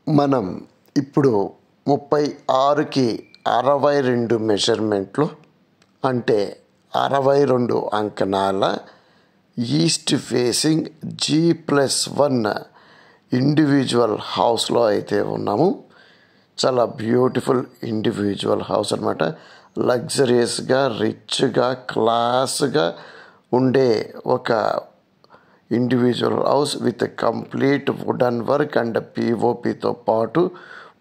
మనం ఇప్పుడు 36కి 62 మెజర్మెంట్లు అంటే 62 అంకణాల ఈస్ట్ ఫేసింగ్ G+1 ఇండివిజువల్ హౌస్లో అయితే ఉన్నాము. చాలా బ్యూటిఫుల్ ఇండివిజువల్ హౌస్ అన్నమాట. లగ్జరియస్గా, రిచ్గా, క్లాస్గా ఉండే ఒక individual house with complete wooden work and పిఓపితో పాటు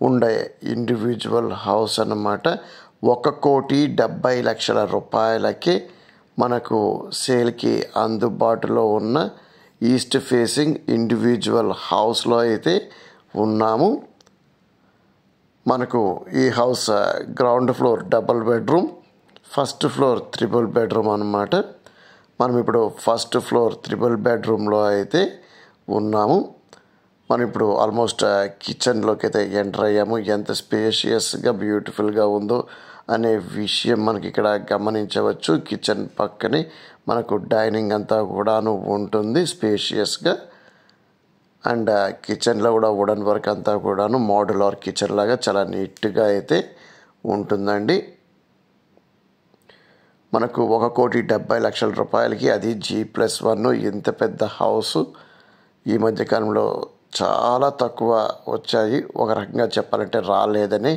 ఉండే ఇండివిజువల్ హౌస్ అన్నమాట. 1,70,00,000 రూపాయలకి మనకు సేల్కి అందుబాటులో ఉన్న ఈస్ట్ ఫేసింగ్ ఇండివిజువల్ హౌస్లో అయితే ఉన్నాము. మనకు ఈ house ground floor double bedroom, first floor triple bedroom అన్నమాట. మనం ఇప్పుడు ఫస్ట్ ఫ్లోర్ త్రిబుల్ బెడ్రూమ్లో అయితే ఉన్నాము. మనం ఇప్పుడు ఆల్మోస్ట్ కిచెన్లోకి అయితే ఎంటర్ అయ్యాము. ఎంత స్పేషియస్గా బ్యూటిఫుల్గా ఉందో అనే విషయం మనకి ఇక్కడ గమనించవచ్చు. కిచెన్ పక్కనే మనకు డైనింగ్ అంతా కూడాను ఉంటుంది స్పేషియస్గా. అండ్ కిచెన్లో కూడా వుడన్ వర్క్ అంతా కూడాను మోడ్యులర్ కిచెన్ లాగా చాలా నీట్గా అయితే ఉంటుందండి. మనకు 1,70,00,000 రూపాయలకి అది G+1 ఇంత పెద్ద హౌస్ ఈ మధ్యకాలంలో చాలా తక్కువ వచ్చాయి. ఒక రకంగా చెప్పాలంటే రాలేదని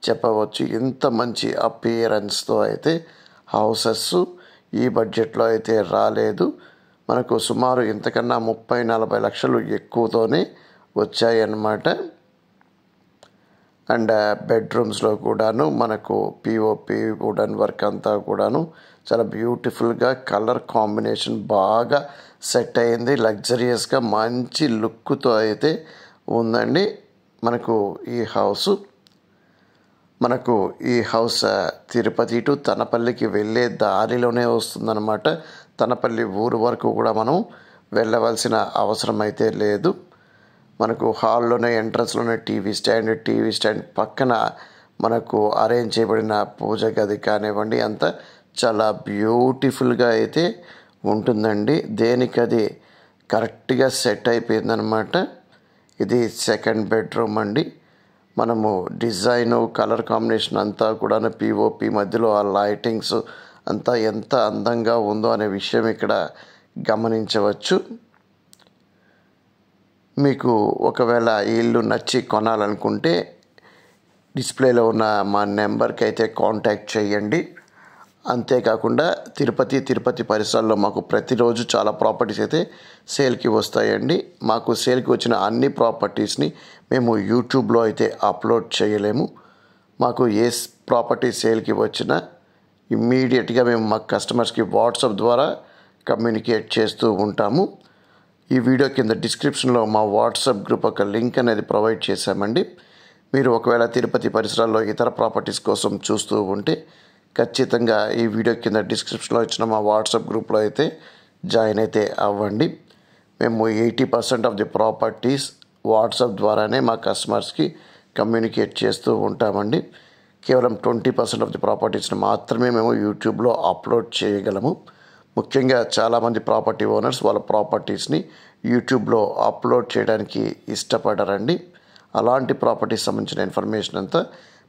చెప్పవచ్చు. ఇంత మంచి అపియరెన్స్తో అయితే హౌసెస్ ఈ బడ్జెట్లో అయితే రాలేదు. మనకు సుమారు ఇంతకన్నా 30-40 లక్షలు ఎక్కువతోనే వచ్చాయి అన్నమాట. అండ్ బెడ్రూమ్స్లో కూడాను మనకు పిఓపి వుడన్ వర్క్ అంతా కూడాను చాలా బ్యూటిఫుల్గా కలర్ కాంబినేషన్ బాగా సెట్ అయింది. లగ్జరియస్గా మంచి లుక్తో అయితే ఉందండి మనకు ఈ హౌస్ తిరుపతి టు తనపల్లికి వెళ్ళే దారిలోనే వస్తుందన్నమాట. తనపల్లి ఊరు వరకు కూడా మనం వెళ్ళవలసిన అవసరం అయితే లేదు. మనకు హాల్లోనే ఎంట్రన్స్లోనే టీవీ స్టాండ్ పక్కన మనకు అరేంజ్ చేయబడిన పూజ గది కానివ్వండి అంతా చాలా బ్యూటిఫుల్గా అయితే ఉంటుందండి. దేనికది కరెక్ట్గా సెట్ అయిపోయిందనమాట. ఇది సెకండ్ బెడ్రూమ్ అండి. మనము డిజైను కలర్ కాంబినేషన్ అంతా కూడా పిఓపి మధ్యలో ఆ లైటింగ్స్ అంతా ఎంత అందంగా ఉందో అనే విషయం ఇక్కడ గమనించవచ్చు. మీకు ఒకవేళ ఈ ఇల్లు నచ్చి కొనాలనుకుంటే డిస్ప్లేలో ఉన్న మా నెంబర్కి అయితే కాంటాక్ట్ చేయండి. అంతేకాకుండా తిరుపతి పరిసరాల్లో మాకు ప్రతిరోజు చాలా ప్రాపర్టీస్ అయితే సేల్కి వస్తాయండి. మాకు సేల్కి వచ్చిన అన్ని ప్రాపర్టీస్ని మేము యూట్యూబ్లో అయితే అప్లోడ్ చేయలేము. మాకు ఏ ప్రాపర్టీ సేల్కి వచ్చినా ఇమ్మీడియట్గా మేము మా కస్టమర్స్కి వాట్సాప్ ద్వారా కమ్యూనికేట్ చేస్తూ ఉంటాము. ఈ వీడియో కింద డిస్క్రిప్షన్లో మా వాట్సాప్ గ్రూప్ ఒక లింక్ అనేది ప్రొవైడ్ చేశామండి. మీరు ఒకవేళ తిరుపతి పరిసరాల్లో ఇతర ప్రాపర్టీస్ కోసం చూస్తూ ఉంటే ఖచ్చితంగా ఈ వీడియో కింద డిస్క్రిప్షన్లో ఇచ్చిన మా వాట్సాప్ గ్రూప్లో అయితే జాయిన్ అయితే అవ్వండి. మేము 80% ఆఫ్ ది ప్రాపర్టీస్ వాట్సాప్ ద్వారానే మా కస్టమర్స్కి కమ్యూనికేట్ చేస్తూ ఉంటామండి. కేవలం 20% ఆఫ్ ది ప్రాపర్టీస్ని మాత్రమే మేము యూట్యూబ్లో అప్లోడ్ చేయగలము. ముఖ్యంగా చాలామంది ప్రాపర్టీ ఓనర్స్ వాళ్ళ ప్రాపర్టీస్ని యూట్యూబ్లో అప్లోడ్ చేయడానికి ఇష్టపడరండి. అలాంటి ప్రాపర్టీస్ సంబంధించిన ఇన్ఫర్మేషన్ అంతా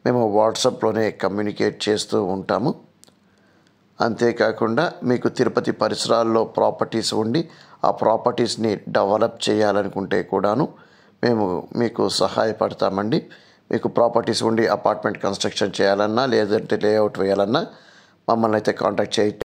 మేము వాట్సాప్లోనే కమ్యూనికేట్ చేస్తూ ఉంటాము. అంతేకాకుండా మీకు తిరుపతి పరిసరాల్లో ప్రాపర్టీస్ ఉండి ఆ ప్రాపర్టీస్ని డెవలప్ చేయాలనుకుంటే కూడాను మేము మీకు సహాయపడతామండి. మీకు ప్రాపర్టీస్ ఉండి అపార్ట్మెంట్ కన్స్ట్రక్షన్ చేయాలన్నా లేదంటే లేఅవుట్ వేయాలన్నా మమ్మల్ని అయితే కాంటాక్ట్ చేయండి.